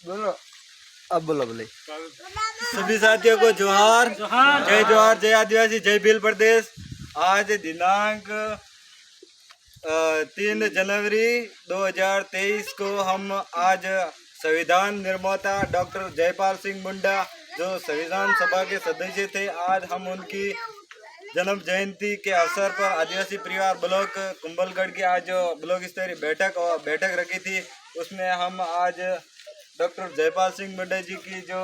बोलो अब बोलो बोले। सभी साथियों को जोहार, जय जोहार, जय आदिवासी, जय भील प्रदेश। आज दिनांक 3 जनवरी 2023 को हम आज संविधान निर्माता डॉक्टर जयपाल सिंह मुंडा जो संविधान सभा के सदस्य थे, आज हम उनकी जन्म जयंती के अवसर पर आदिवासी परिवार ब्लॉक कुंभलगढ़ की आज जो ब्लॉक स्तरीय बैठक रखी थी, उसमें हम आज डॉक्टर जयपाल सिंह मुंडा जी की जो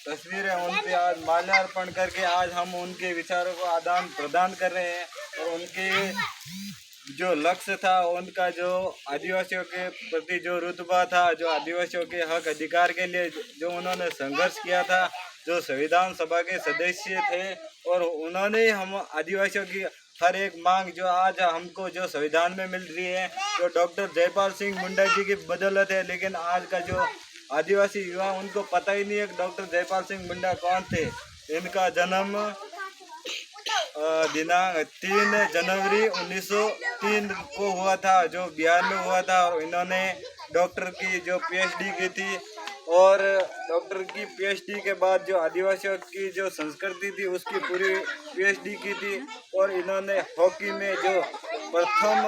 तस्वीर है उन पर आज माल्यार्पण करके आज हम उनके विचारों को आदान प्रदान कर रहे हैं। और उनके जो लक्ष्य था, उनका जो आदिवासियों के प्रति जो रुतबा था, जो आदिवासियों के हक अधिकार के लिए जो उन्होंने संघर्ष किया था, जो संविधान सभा के सदस्य थे, और उन्होंने हम आदिवासियों की हर एक मांग जो आज हमको जो संविधान में मिल रही है, जो डॉक्टर जयपाल सिंह मुंडा जी की बदौलत है। लेकिन आज का जो आदिवासी युवा, उनको पता ही नहीं है डॉक्टर जयपाल सिंह मुंडा कौन थे। इनका जन्म दिनांक 3 जनवरी 1903 को हुआ था, जो बिहार में हुआ था। और इन्होंने डॉक्टर की जो पीएचडी की थी, और डॉक्टर की पीएचडी के बाद जो आदिवासियों की जो संस्कृति थी उसकी पूरी पीएचडी की थी। और इन्होंने हॉकी में जो प्रथम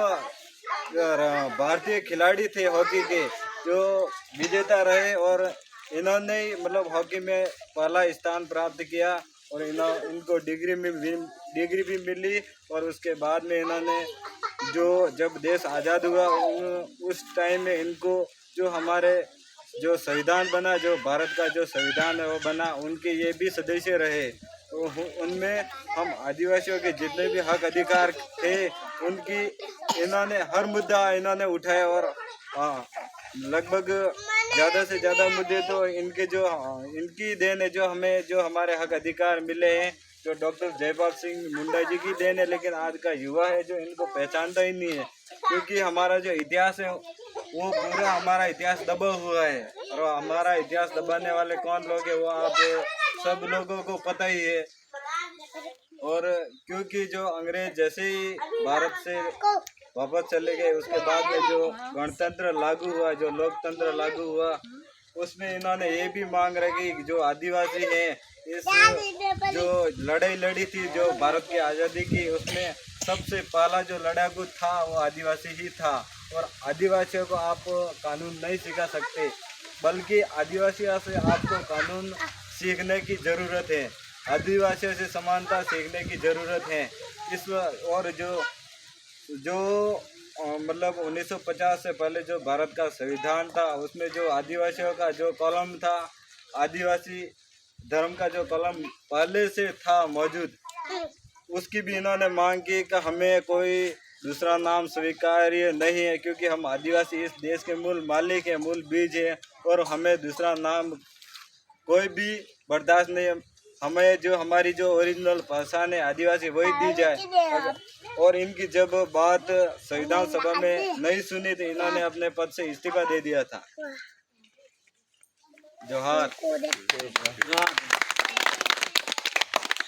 भारतीय खिलाड़ी थे हॉकी के, जो विजेता रहे, और इन्होंने मतलब हॉकी में पहला स्थान प्राप्त किया। और इनको डिग्री भी मिली। और उसके बाद में इन्होंने जो जब देश आज़ाद हुआ उस टाइम में इनको जो हमारे जो संविधान बना, जो भारत का जो संविधान है वो बना, उनके ये भी सदस्य रहे। तो उनमें हम आदिवासियों के जितने भी हक अधिकार थे उनकी इन्होंने हर मुद्दा इन्होंने उठाया। और लगभग ज़्यादा से ज़्यादा मुद्दे तो इनके जो इनकी देन है, जो हमें जो हमारे हक अधिकार मिले हैं, जो डॉक्टर जयपाल सिंह मुंडा जी की देन है। लेकिन आज का युवा है जो इनको पहचानता ही नहीं है, क्योंकि हमारा जो इतिहास है वो पूरा हमारा इतिहास दबा हुआ है। और हमारा इतिहास दबाने वाले कौन लोग हैं वो आप सब लोगों को पता ही है। और क्योंकि जो अंग्रेज जैसे ही भारत से वापस चले गए, उसके बाद में जो गणतंत्र लागू हुआ, जो लोकतंत्र लागू हुआ, उसमें इन्होंने ये भी मांग रखी कि जो आदिवासी हैं, इस जो लड़ाई लड़ी थी जो भारत की आज़ादी की, उसमें सबसे पहला जो लड़ाकू था वो आदिवासी ही था। और आदिवासियों को आप कानून नहीं सिखा सकते, बल्कि आदिवासियों से आपको कानून सीखने की ज़रूरत है, आदिवासियों से समानता सीखने की ज़रूरत है। और जो मतलब 1950 से पहले जो भारत का संविधान था, उसमें जो आदिवासियों का जो कॉलम था, आदिवासी धर्म का जो कॉलम पहले से था मौजूद, उसकी भी इन्होंने मांग की कि हमें कोई दूसरा नाम स्वीकार्य नहीं है, क्योंकि हम आदिवासी इस देश के मूल मालिक हैं, मूल बीज हैं, और हमें दूसरा नाम कोई भी बर्दाश्त नहीं है। हमें जो हमारी जो ओरिजिनल पहचान है आदिवासी वही दी जाए। और इनकी जब बात संविधान सभा में नहीं सुनी तो इन्होंने अपने पद से इस्तीफा दे दिया था। जोहार।